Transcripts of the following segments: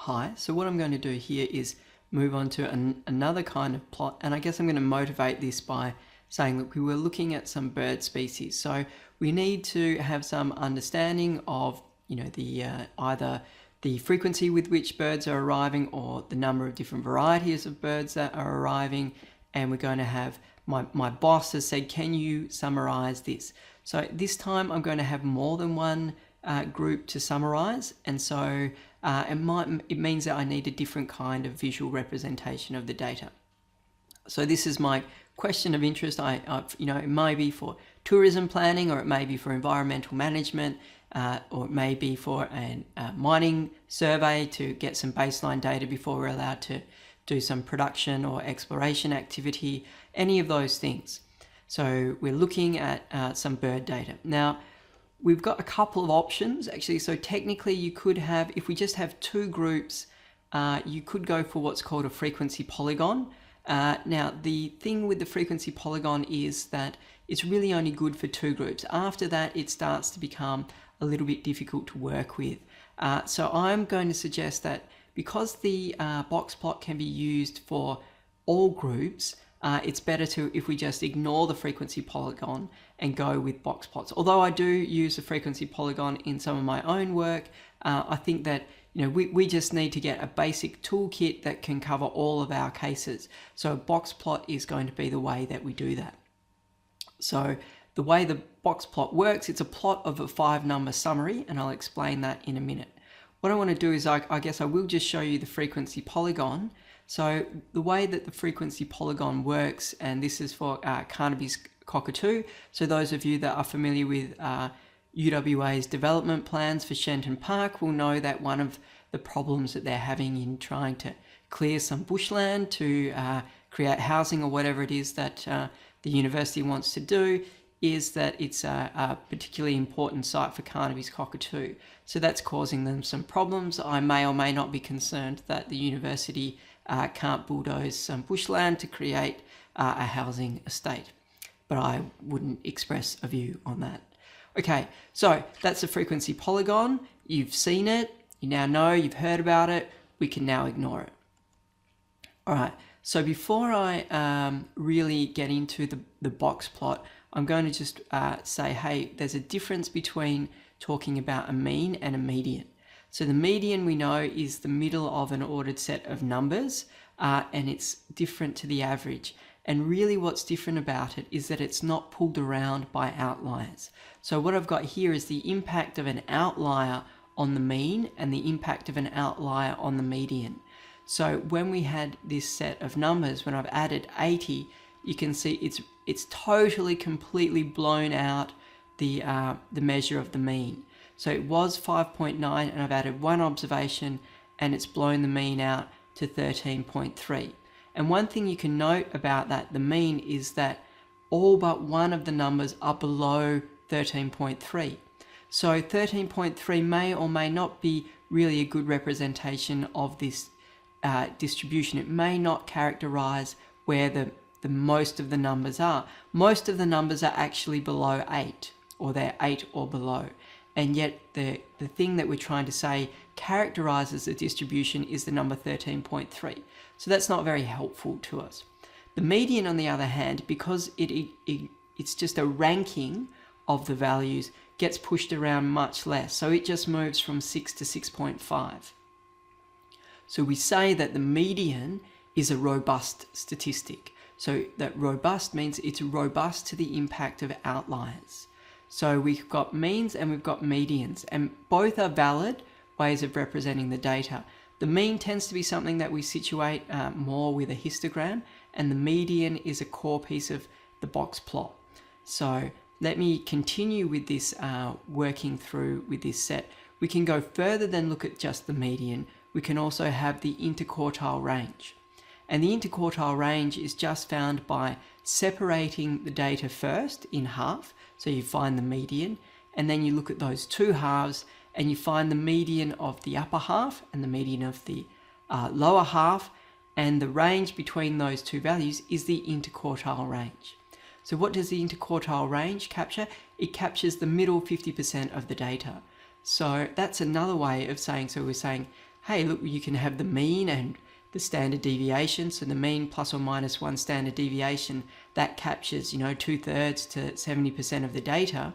high. So what I'm going to do here is move on to another kind of plot, and I guess I'm going to motivate this by saying, look, we were looking at some bird species, so we need to have some understanding of, the either the frequency with which birds are arriving or the number of different varieties of birds that are arriving. And we're going to have, my boss has said, can you summarize this? So this time I'm going to have more than one group to summarize, and so it means that I need a different kind of visual representation of the data. So this is my question of interest. It may be for tourism planning, or it may be for environmental management, or it may be for a mining survey to get some baseline data before we're allowed to do some production or exploration activity, any of those things. So we're looking at some bird data. Now, we've got a couple of options actually. So technically you could have, if we just have two groups, you could go for what's called a frequency polygon. Now, the thing with the frequency polygon is that it's really only good for two groups. After that, it starts to become a little bit difficult to work with. So I'm going to suggest that because the box plot can be used for all groups, it's better if we just ignore the frequency polygon and go with box plots. Although I do use the frequency polygon in some of my own work, I think that we just need to get a basic toolkit that can cover all of our cases. So a box plot is going to be the way that we do that. So the way the box plot works, it's a plot of a 5-number summary, and I'll explain that in a minute. What I want to do is I guess I will just show you the frequency polygon. So the way that the frequency polygon works, and this is for Carnaby's cockatoo. So those of you that are familiar with UWA's development plans for Shenton Park will know that one of the problems that they're having in trying to clear some bushland to create housing or whatever it is that the university wants to do is that it's a particularly important site for Carnaby's cockatoo. So that's causing them some problems. I may or may not be concerned that the university can't bulldoze some bushland to create a housing estate, but I wouldn't express a view on that. Okay, so that's the frequency polygon. You've seen it, you now know, you've heard about it, we can now ignore it. All right, so before I really get into the box plot, I'm going to just say, hey, there's a difference between talking about a mean and a median. So the median, we know, is the middle of an ordered set of numbers, and it's different to the average. And really what's different about it is that it's not pulled around by outliers. So what I've got here is the impact of an outlier on the mean and the impact of an outlier on the median. So when we had this set of numbers, when I've added 80, you can see it's totally, completely blown out the measure of the mean. So it was 5.9, and I've added one observation, and it's blown the mean out to 13.3. And one thing you can note about that, the mean, is that all but one of the numbers are below 13.3. So 13.3 may or may not be really a good representation of this distribution. It may not characterize where the most of the numbers are. Most of the numbers are actually below 8, or they're 8 or below. And yet the thing that we're trying to say characterizes the distribution is the number 13.3. So that's not very helpful to us. The median, on the other hand, because it's just a ranking of the values, gets pushed around much less. So it just moves from 6 to 6.5. So we say that the median is a robust statistic. So that robust means it's robust to the impact of outliers. So we've got means and we've got medians, and both are valid ways of representing the data. The mean tends to be something that we situate more with a histogram, and the median is a core piece of the box plot. So let me continue with this, working through with this set. We can go further than look at just the median. We can also have the interquartile range. And the interquartile range is just found by separating the data first in half. So you find the median, and then you look at those two halves and you find the median of the upper half and the median of the lower half, and the range between those two values is the interquartile range. So what does the interquartile range capture? It captures the middle 50% of the data. So that's another way of saying, so we're saying, hey, look, you can have the mean and the standard deviation. So the mean plus or minus 1 standard deviation, that captures, 2/3 to 70% of the data.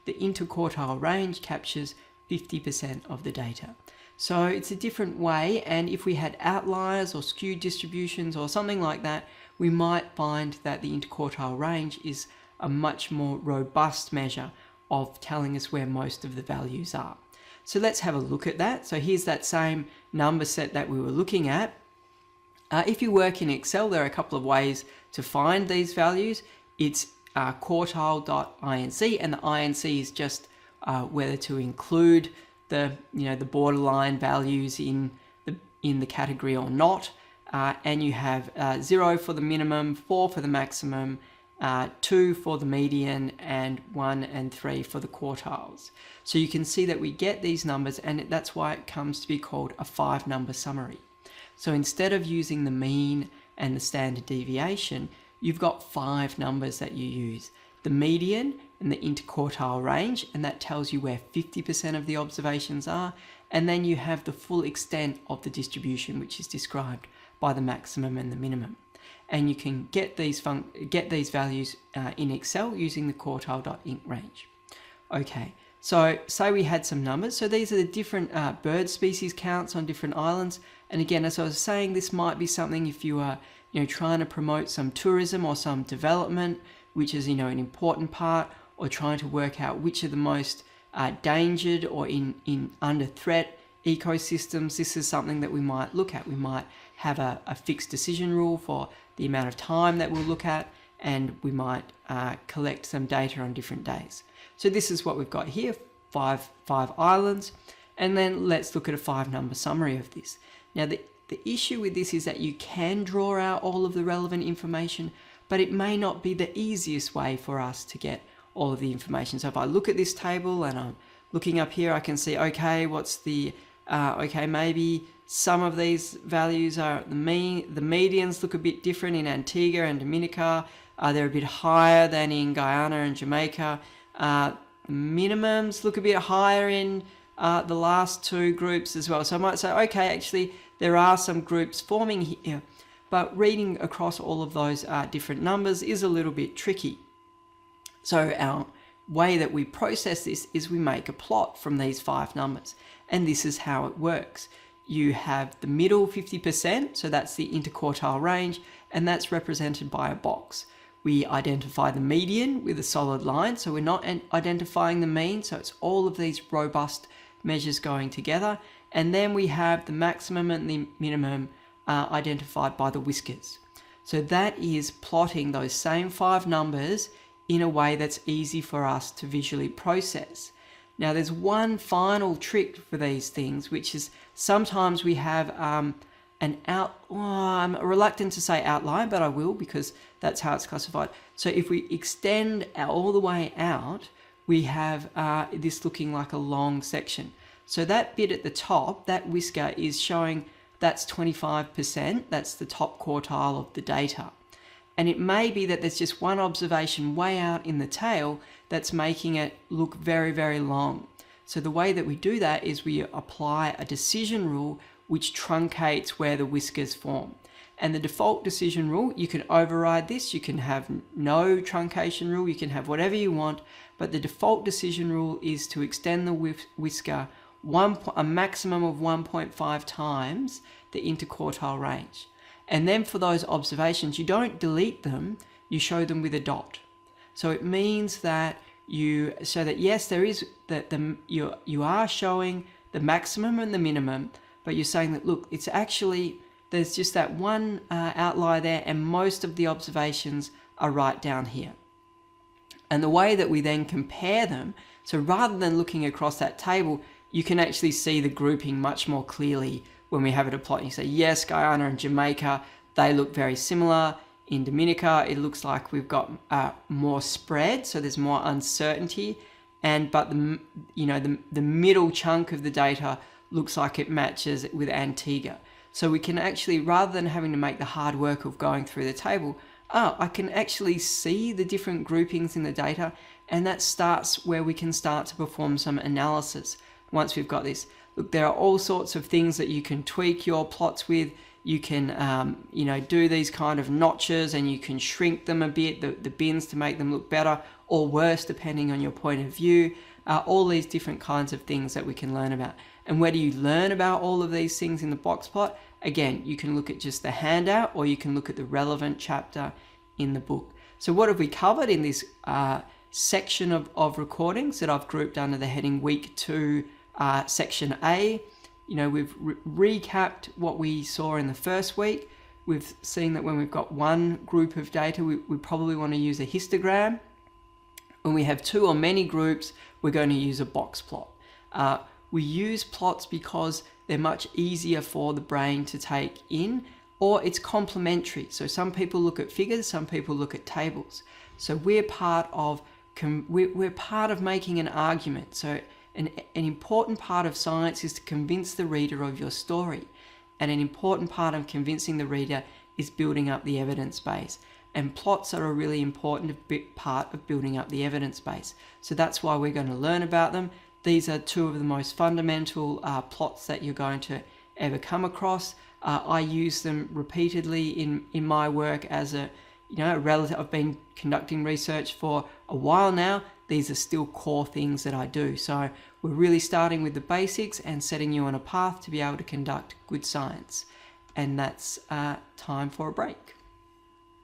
The interquartile range captures 50% of the data. So it's a different way, and if we had outliers or skewed distributions or something like that, we might find that the interquartile range is a much more robust measure of telling us where most of the values are. So let's have a look at that. So here's that same number set that we were looking at. If you work in Excel, there are a couple of ways to find these values. It's quartile.inc, and the INC is just whether to include the borderline values in the category or not. And you have 0 for the minimum, 4 for the maximum, 2 for the median, and 1 and 3 for the quartiles. So you can see that we get these numbers, and that's why it comes to be called a 5-number summary. So instead of using the mean and the standard deviation, you've got 5 numbers that you use. The median and the interquartile range, and that tells you where 50% of the observations are, and then you have the full extent of the distribution, which is described by the maximum and the minimum. And you can get these values in Excel using the quartile.inc range. Okay, so say we had some numbers. So these are the different bird species counts on different islands. And again, as I was saying, this might be something if you are trying to promote some tourism or some development, which is an important part, or trying to work out which are the most endangered or in under threat ecosystems. This is something that we might look at. We might have a fixed decision rule for the amount of time that we'll look at, and we might collect some data on different days. So this is what we've got here, five islands, and then let's look at a 5-number summary of this. Now the issue with this is that you can draw out all of the relevant information, but it may not be the easiest way for us to get all of the information. So if I look at this table and I'm looking up here, I can see, okay, what's the, maybe some of these values are the medians look a bit different in Antigua and Dominica. They're a bit higher than in Guyana and Jamaica. Minimums look a bit higher in the last 2 groups as well. So I might say, okay, actually, there are some groups forming here, but reading across all of those different numbers is a little bit tricky. So our way that we process this is we make a plot from these 5 numbers, and this is how it works. You have the middle 50%, so that's the interquartile range, and that's represented by a box. We identify the median with a solid line, so we're not identifying the mean, so it's all of these robust measures going together. And then we have the maximum and the minimum identified by the whiskers. So that is plotting those same 5 numbers in a way that's easy for us to visually process. Now there's one final trick for these things, which is sometimes we have I'm reluctant to say outline, but I will because that's how it's classified. So if we extend all the way out, we have this looking like a long section. So that bit at the top, that whisker is showing that's 25%, that's the top quartile of the data. And it may be that there's just one observation way out in the tail that's making it look very, very long. So the way that we do that is we apply a decision rule which truncates where the whiskers form. And the default decision rule, you can override this, you can have no truncation rule, you can have whatever you want, but the default decision rule is to extend the whisker a maximum of 1.5 times the interquartile range. And then for those observations, you don't delete them, you show them with a dot. So it means that yes, there is that you are showing the maximum and the minimum, but you're saying that, look, it's actually, there's just that one outlier there, and most of the observations are right down here. And the way that we then compare them, so rather than looking across that table, you can actually see the grouping much more clearly when we have it a plot. You say, yes, Guyana and Jamaica, they look very similar. In Dominica, it looks like we've got more spread, so there's more uncertainty. But the middle chunk of the data looks like it matches with Antigua. So we can actually, rather than having to make the hard work of going through the table, I can actually see the different groupings in the data, and that starts where we can start to perform some analysis once we've got this. Look, there are all sorts of things that you can tweak your plots with. You can, do these kind of notches, and you can shrink them a bit, the bins, to make them look better or worse, depending on your point of view. All these different kinds of things that we can learn about. And where do you learn about all of these things in the box plot? Again, you can look at just the handout, or you can look at the relevant chapter in the book. So what have we covered in this section of recordings that I've grouped under the heading Week 2, Section A? We've recapped what we saw in the first week. We've seen that when we've got one group of data, we probably want to use a histogram. When we have two or many groups, we're going to use a box plot. We use plots because they're much easier for the brain to take in, or it's complementary. So some people look at figures, some people look at tables. So we're part of making an argument. So an important part of science is to convince the reader of your story. And an important part of convincing the reader is building up the evidence base. And plots are a really important part of building up the evidence base. So that's why we're going to learn about them. These are two of the most fundamental plots that you're going to ever come across. I use them repeatedly in my work as a relative. I've been conducting research for a while now. These are still core things that I do. So we're really starting with the basics and setting you on a path to be able to conduct good science. And that's time for a break.